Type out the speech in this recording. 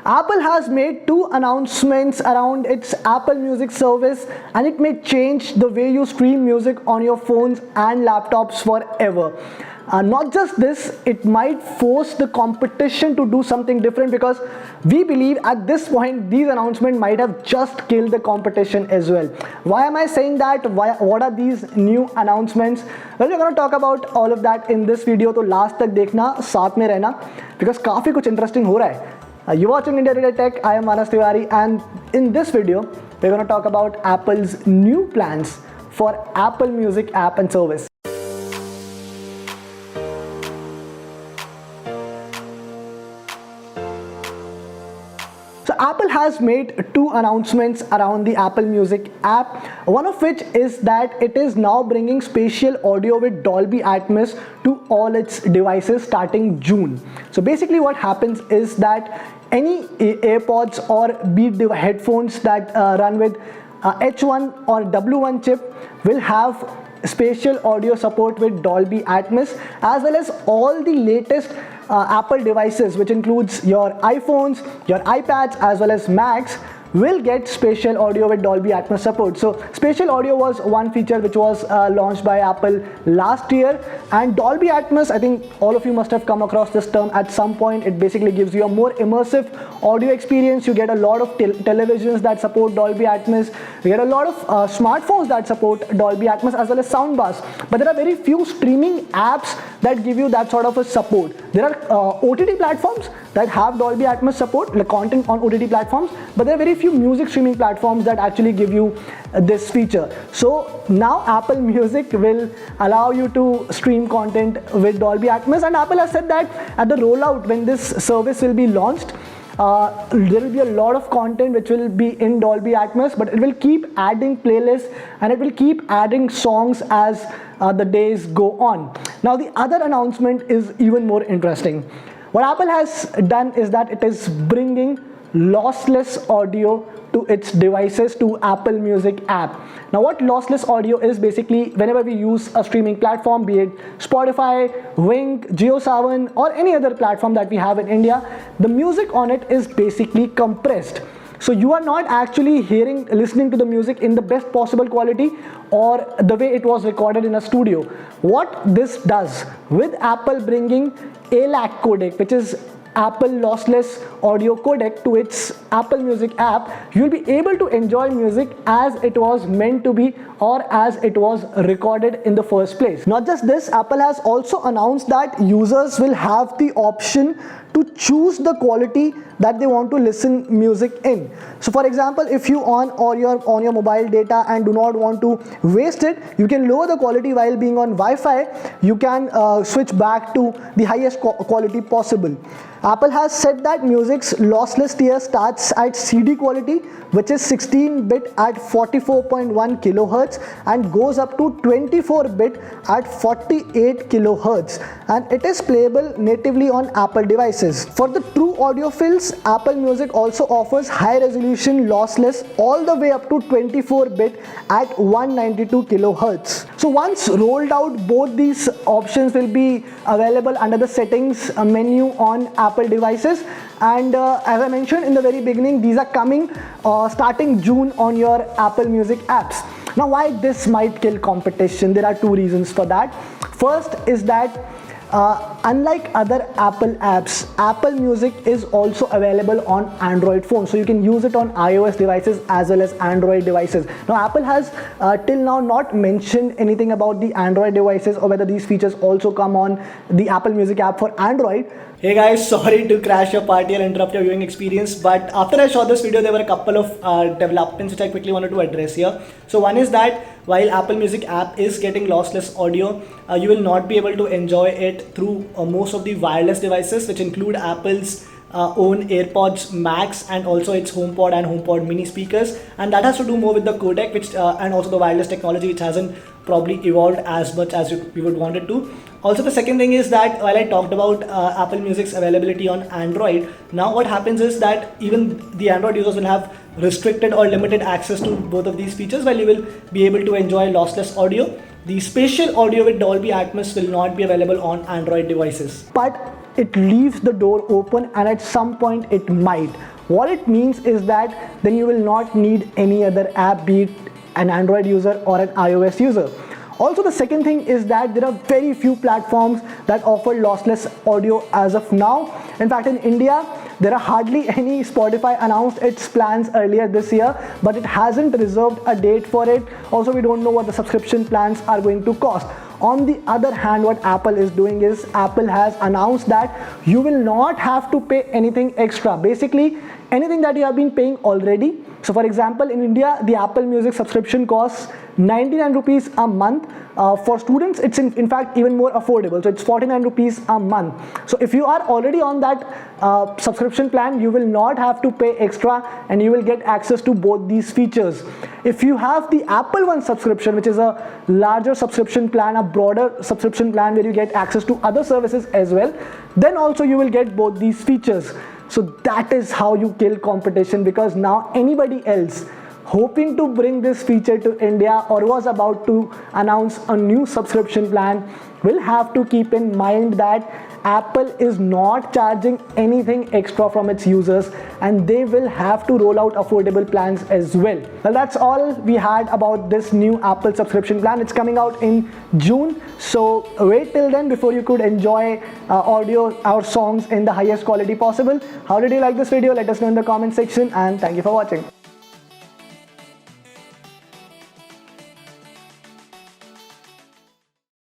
Apple has made two announcements around its Apple Music service, and it may change the way you stream music on your phones and laptops forever. Not just this, it might force the competition to do something different, because we believe at this point these announcements might have just killed the competition as well. Why am I saying that? What are these new announcements? Well, we're going to talk about all of that in this video, तो last तक देखना, साथ में रहना, because काफ़ी कुछ interesting हो रहा है. You're watching India Today Tech. I am Manas Tiwari, and in this video we're going to talk about Apple's new plans for Apple Music app and service. So Apple has made two announcements around the Apple Music app, one of which is that it is now bringing spatial audio with Dolby Atmos to all its devices starting June. So basically what happens is that any AirPods or Beat headphones that run with H1 or W1 chip will have spatial audio support with Dolby Atmos, as well as all the latest Apple devices, which includes your iPhones, your iPads, as well as Macs, will get spatial audio with Dolby Atmos support. So spatial audio was one feature which was launched by Apple last year, and Dolby Atmos, I think all of you must have come across this term at some point. It basically gives you a more immersive audio experience. You get a lot of televisions that support Dolby Atmos. You get a lot of smartphones that support Dolby Atmos, as well as soundbars. But there are very few streaming apps that give you that sort of a support. There are OTT platforms that have Dolby Atmos support, like content on OTT platforms, but there are very few music streaming platforms that actually give you this feature. So now Apple Music will allow you to stream content with Dolby Atmos, and Apple has said that at the rollout, when this service will be launched, there will be a lot of content which will be in Dolby Atmos, but it will keep adding playlists and it will keep adding songs as the days go on. Now the other announcement is even more interesting. What Apple has done is that it is bringing lossless audio to its devices, to Apple Music app. Now what lossless audio is, basically whenever we use a streaming platform, be it Spotify, Wynk, JioSaavn, or any other platform that we have in India, the music on it is basically compressed. So you are not actually listening to the music in the best possible quality or the way it was recorded in a studio. What this does, with Apple bringing ALAC codec, which is Apple lossless audio codec, to its Apple Music app, you'll be able to enjoy music as it was meant to be, or as it was recorded in the first place. Not just this, Apple has also announced that users will have the option to choose the quality that they want to listen music in. So for example, if you on your mobile data and do not want to waste it, you can lower the quality while being on Wi-Fi. You can switch back to the highest quality possible. Apple has said that music's lossless tier starts at CD quality, which is 16-bit at 44.1 kilohertz, and goes up to 24-bit at 48 kilohertz, and it is playable natively on Apple devices. For the true audiophiles, Apple Music also offers high-resolution lossless all the way up to 24-bit at 192 kilohertz. So once rolled out, both these options will be available under the settings menu on Apple devices, and as I mentioned in the very beginning, these are coming starting June on your Apple Music apps. Now why this might kill competition? There are two reasons for that. First is that unlike other Apple apps, Apple Music is also available on Android phones, so you can use it on iOS devices as well as Android devices. Now Apple has till now not mentioned anything about the Android devices, or whether these features also come on the Apple Music app for Android. Hey guys, sorry to crash your party and interrupt your viewing experience, but after I shot this video, there were a couple of developments which I quickly wanted to address here. So one is that while Apple Music app is getting lossless audio, you will not be able to enjoy it through most of the wireless devices, which include Apple's own AirPods Max and also its HomePod and HomePod mini speakers, and that has to do more with the codec, which and also the wireless technology, which hasn't probably evolved as much as we would want it to. Also, the second thing is that while I talked about Apple Music's availability on Android, now what happens is that even the Android users will have restricted or limited access to both of these features, while you will be able to enjoy lossless audio. The spatial audio with Dolby Atmos will not be available on Android devices. But it leaves the door open, and at some point it might. What it means is that then you will not need any other app, be it an Android user or an iOS user. Also, the second thing is that there are very few platforms that offer lossless audio as of now. In fact, in India, there are hardly any. Spotify announced its plans earlier this year, but it hasn't reserved a date for it. Also, we don't know what the subscription plans are going to cost. On the other hand, what Apple is doing is Apple has announced that you will not have to pay anything extra. Basically, anything that you have been paying already. So for example, in India, the Apple Music subscription costs 99 rupees a month. For students, it's in fact even more affordable. So it's 49 rupees a month. So if you are already on that subscription plan, you will not have to pay extra, and you will get access to both these features. If you have the Apple One subscription, which is a larger subscription plan, a broader subscription plan where you get access to other services as well, then also you will get both these features. So that is how you kill competition, because now anybody else hoping to bring this feature to India or was about to announce a new subscription plan will have to keep in mind that Apple is not charging anything extra from its users, and they will have to roll out affordable plans as well. Well, that's all we had about this new Apple subscription plan. It's coming out in June, so wait till then before you could enjoy audio or songs in the highest quality possible. How did you like this video? Let us know in the comment section, and thank you for watching.